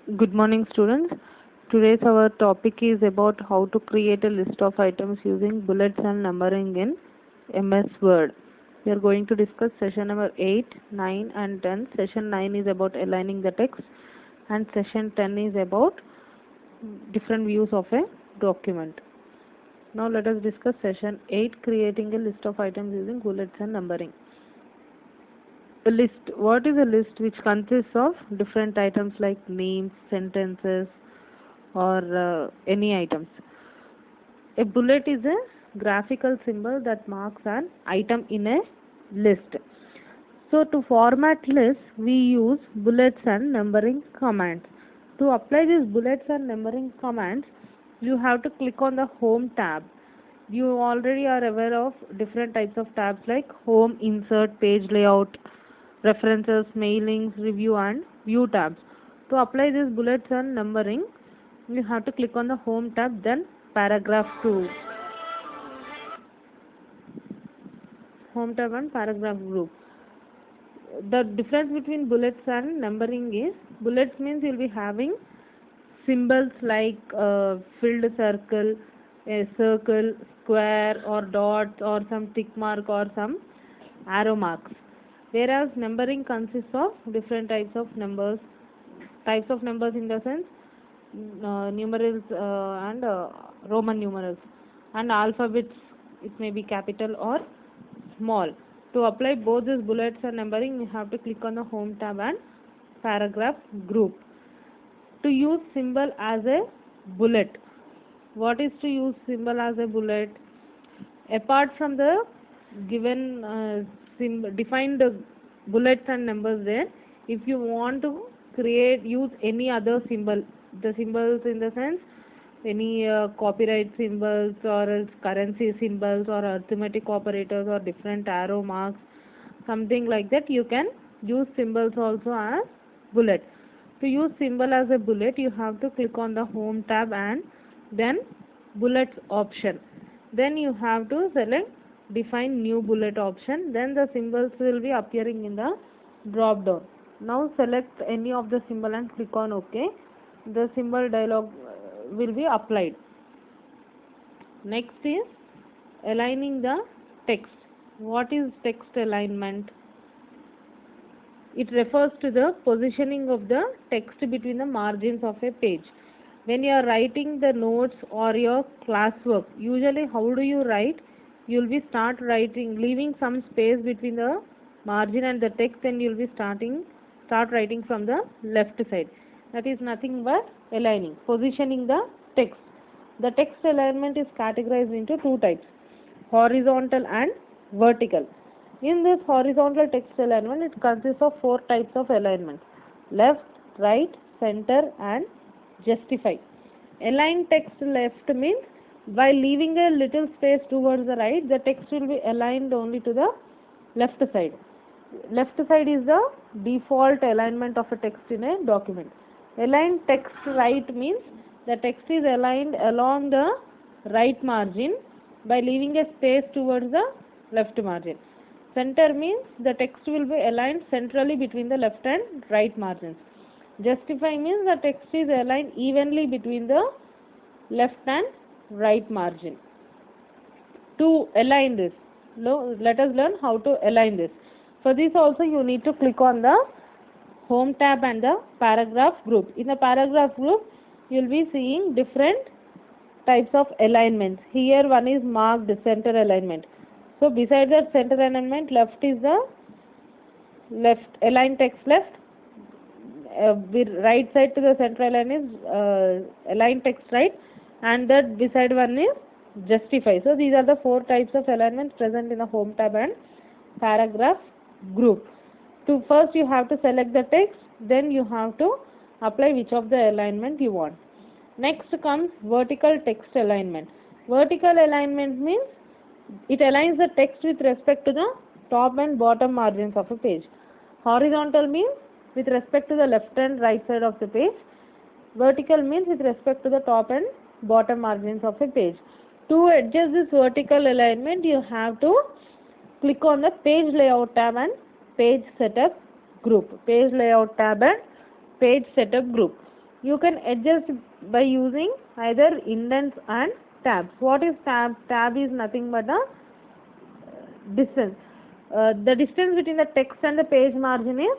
Good morning, students. Today's our topic is about how to create a list of items using bullets and numbering in MS Word. We are going to discuss session number 8, 9 and 10. Session 9 is about aligning the text and session 10 is about different views of a document. Now let us discuss session 8, creating a list of items using bullets and numbering. A list. What is a list? Which consists of different items like names, sentences, or any items. A bullet is a graphical symbol that marks an item in a list. So to format lists, we use bullets and numbering commands. To apply these bullets and numbering commands, you have to click on the Home tab. You already are aware of different types of tabs like Home, Insert, Page Layout, References, Mailings, Review and View tabs. To apply these bullets and numbering, you have to click on the Home tab, then Paragraph 2. Home tab and Paragraph group. The difference between bullets and numbering is, bullets means you'll be having symbols like filled circle, a circle, square or dots or some tick mark or some arrow marks. Whereas numbering consists of different types of numbers in the sense numerals and Roman numerals, and alphabets, it may be capital or small. To apply both these bullets and numbering, you have to click on the Home tab and Paragraph group. To use symbol as a bullet. What is to use symbol as a bullet? Apart from the given defined bullets and numbers there, if you want to use any other symbol, the symbols in the sense any copyright symbols or else currency symbols or arithmetic operators or different arrow marks, something like that, you can use symbols also as bullet. To use symbol as a bullet, you have to click on the Home tab and then bullets option. Then you have to select define new bullet option. Then the symbols will be appearing in the drop down. Now select any of the symbol and click on OK. The symbol dialog will be applied. Next is aligning the text. What is text alignment? It refers to the positioning of the text between the margins of a page. When you are writing the notes or your classwork, usually how do you write? You will be leaving some space between the margin and the text, and you will be start writing from the left side. That is nothing but aligning, positioning the text. The text alignment is categorized into two types, horizontal and vertical. In this horizontal text alignment, it consists of four types of alignment: left, right, center and justify. Align text left means by leaving a little space towards the right, the text will be aligned only to the left side. Left side is the default alignment of a text in a document. Align text right means the text is aligned along the right margin by leaving a space towards the left margin. Center means the text will be aligned centrally between the left and right margins. Justify means the text is aligned evenly between the left and right margin. To align this, let us learn how to align this. For this also you need to click on the Home tab and the Paragraph group. In the Paragraph group, you will be seeing different types of alignments. Here one is marked center alignment. So beside that center alignment, left is the left, align text left. Right side to the center alignment is align text right, and that beside one is justify. So these are the four types of alignments present in the Home tab and Paragraph group. To first you have to select the text, then you have to apply which of the alignment you want. Next comes vertical text alignment. Vertical alignment means it aligns the text with respect to the top and bottom margins of a page. Horizontal means with respect to the left and right side of the page. Vertical means with respect to the top and bottom margins of a page. To adjust this vertical alignment, you have to click on the Page Layout tab and Page Setup group. Page Layout tab and Page Setup group. You can adjust by using either indents and tabs. What is tab? Tab is nothing but a distance. The distance between the text and the page margin is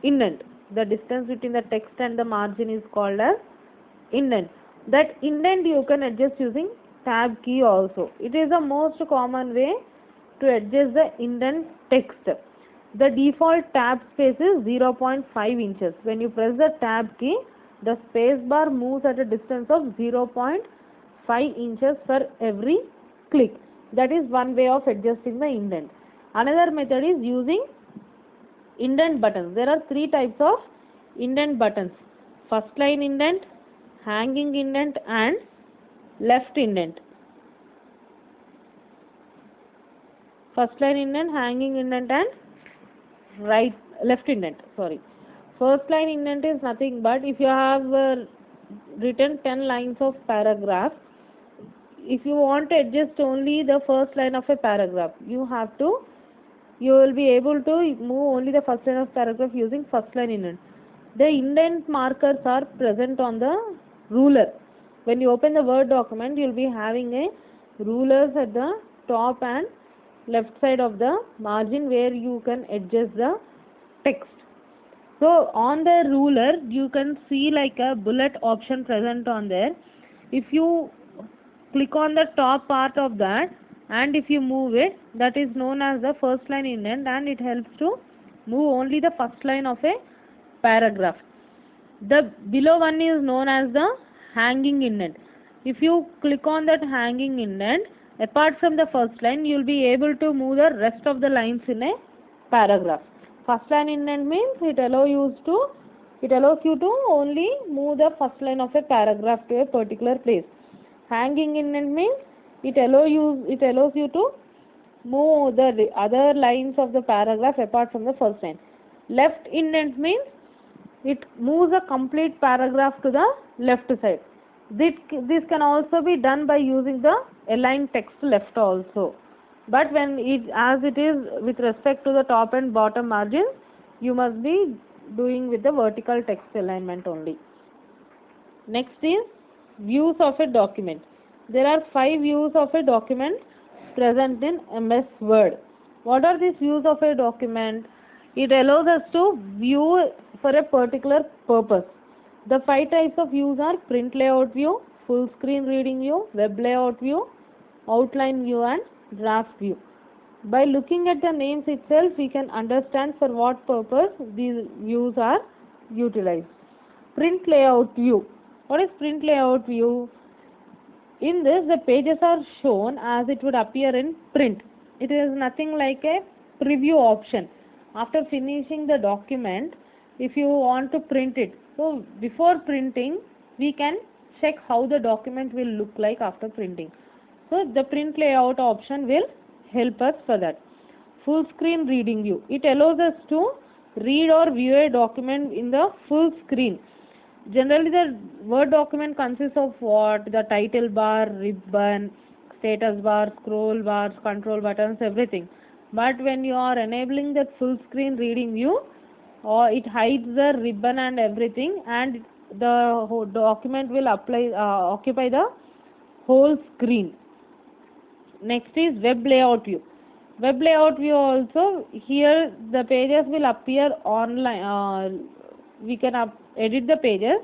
indent. The distance between the text and the margin is called as indent. That indent you can adjust using tab key also. It is the most common way to adjust the indent text. The default tab space is 0.5 inches. When you press the tab key, the space bar moves at a distance of 0.5 inches for every click. That is one way of adjusting the indent. Another method is using indent buttons. There are three types of indent buttons: first line indent, hanging indent, and left indent. First line indent, hanging indent, and left indent. Sorry. First line indent is nothing but if you have written 10 lines of paragraph, if you want to adjust only the first line of a paragraph, you will be able to move only the first line of paragraph using first line indent. The indent markers are present on the ruler. When you open the Word document, you will be having a rulers at the top and left side of the margin where you can adjust the text. So on the ruler you can see like a bullet option present on there. If you click on the top part of that and if you move it, that is known as the first line indent, and it helps to move only the first line of a paragraph. The below one is known as the hanging indent. If you click on that hanging indent, apart from the first line, you will be able to move the rest of the lines in a paragraph. First line indent means it allows you to only move the first line of a paragraph to a particular place. Hanging indent means it allows you to move the other lines of the paragraph apart from the first line. Left indent means it moves a complete paragraph to the left side. This can also be done by using the align text left also. But as it is with respect to the top and bottom margins, you must be doing with the vertical text alignment only. Next is views of a document. There are 5 views of a document present in MS Word. What are these views of a document? It allows us to view for a particular purpose. The 5 types of views are print layout view, full screen reading view, web layout view, outline view, and draft view. By looking at the names itself, we can understand for what purpose these views are utilized. Print layout view. What is print layout view? In this, the pages are shown as it would appear in print. It is nothing like a preview option. After finishing the document, if you want to print it, so before printing, we can check how the document will look like after printing. So the print layout option will help us for that. Full screen reading view. It allows us to read or view a document in the full screen. Generally, the Word document consists of what? The title bar, ribbon, status bar, scroll bars, control buttons, everything. But when you are enabling that full screen reading view, it hides the ribbon and everything, and the whole document will occupy the whole screen. Next is web layout view. Web layout view also, here the pages will appear online. We can edit the pages,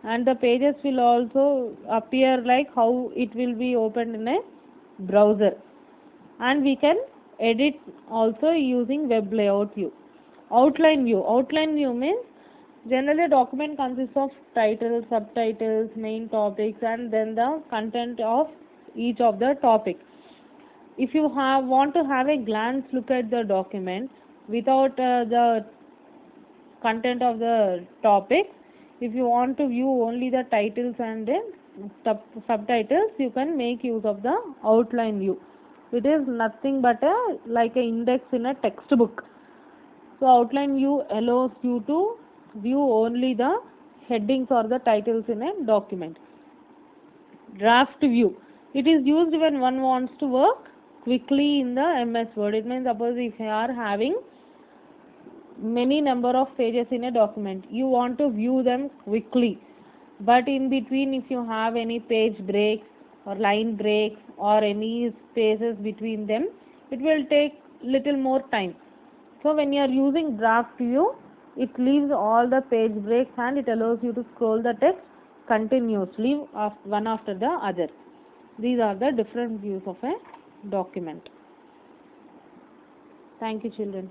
and the pages will also appear like how it will be opened in a browser, and we can edit also using web layout view. Outline view. Outline view means generally a document consists of titles, subtitles, main topics, and then the content of each of the topics. If you want to have a glance look at the document without the content of the topic, if you want to view only the titles and then subtitles, you can make use of the outline view. It is nothing but like an index in a textbook. So outline view allows you to view only the headings or the titles in a document. Draft view. It is used when one wants to work quickly in the MS Word. It means suppose if you are having many number of pages in a document, you want to view them quickly. But in between, if you have any page breaks or line breaks or any spaces between them, it will take little more time. So when you are using draft view, it leaves all the page breaks and it allows you to scroll the text continuously one after the other. These are the different views of a document. Thank you, children.